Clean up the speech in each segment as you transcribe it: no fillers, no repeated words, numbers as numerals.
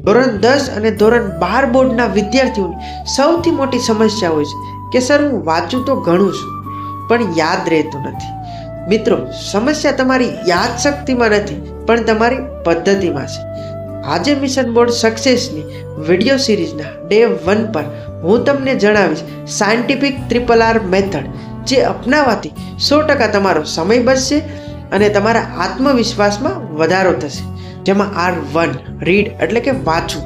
ધોરણ 10 અને ધોરણ 12 બોર્ડના વિદ્યાર્થીઓની સૌથી મોટી સમસ્યા હોય છે કે સર હું વાંચું તો ઘણું છું પણ યાદ રહેતું નથી. મિત્રો, સમસ્યા તમારી યાદશક્તિમાં નથી પણ તમારી પદ્ધતિમાં છે. આજે મિશન બોર્ડ સક્સેસની વિડીયો સિરીઝના ડે 1 પર હું તમને જણાવીશ સાયન્ટિફિક RRR મેથડ, જે અપનાવવાથી 100% તમારો સમય બચશે અને તમારા આત્મવિશ્વાસમાં વધારો થશે. જેમાં R1 રીડ એટલે કે વાંચવું.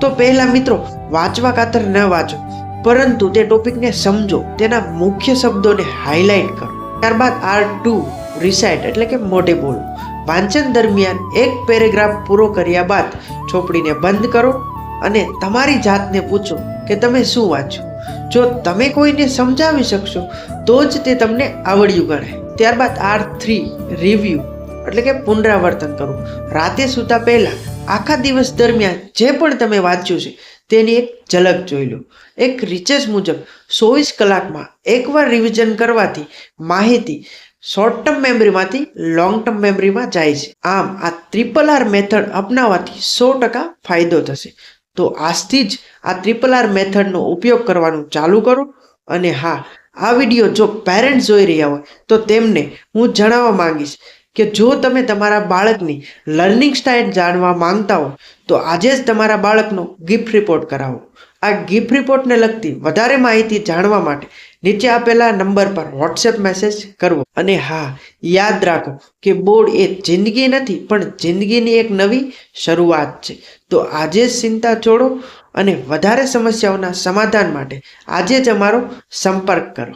તો પહેલા મિત્રો, વાંચવા ખાતર ન વાંચો, પરંતુ તે ટોપિકને સમજો, તેના મુખ્ય શબ્દોને હાઇલાઇટ કરો. ત્યારબાદ R2 રિસાઇટ એટલે કે મોઢે બોલવું. વાંચન દરમિયાન એક પેરેગ્રાફ પૂરો કર્યા બાદ ચોપડીને બંધ કરો અને તમારી જાતને પૂછો કે તમે શું વાંચ્યું. જો તમે કોઈને સમજાવી શકશો તો જ તે તમને આવડ્યું ગણાય. ત્યારબાદ R3 રિવ્યૂ એટલે કે પુનરાવર્તન કરવું. રાતે સૂતા પહેલા આખા દિવસ દરમિયાન જે પણ તમે વાંચ્યું છે તેની એક ઝલક જોઈ લો. એક રિસર્ચ મુજબ 24 કલાકમાં એકવાર રિવિઝન કરવાથી માહિતી શોર્ટ ટર્મ મેમરીમાંથી લોંગ ટર્મ મેમરીમાં જાય છે. આમ આ RRR મેથડ અપનાવવાથી 100% ફાયદો થશે. તો આજથી જ આ RRR મેથડનો ઉપયોગ કરવાનું ચાલુ કરો. અને હા, આ વિડીયો જો પેરેન્ટ્સ જોઈ રહ્યા હોય તો તેમને હું જણાવવા માંગીશ કે જો તમે તમારા બાળકની લર્નિંગ સ્ટાઇલ જાણવા માંગતા હો તો આજે જ તમારા બાળકનો ગિફ્ટ રિપોર્ટ કરાવો. આ ગિફ્ટ રિપોર્ટને લગતી વધારે માહિતી જાણવા માટે નીચે આપેલા નંબર પર વોટ્સએપ મેસેજ કરવો. અને હા, યાદ રાખો કે બોર્ડ એ જિંદગી નથી પણ જિંદગીની એક નવી શરૂઆત છે. તો આજે જ ચિંતા છોડો અને વધારે સમસ્યાઓના સમાધાન માટે આજે જ અમારો સંપર્ક કરો.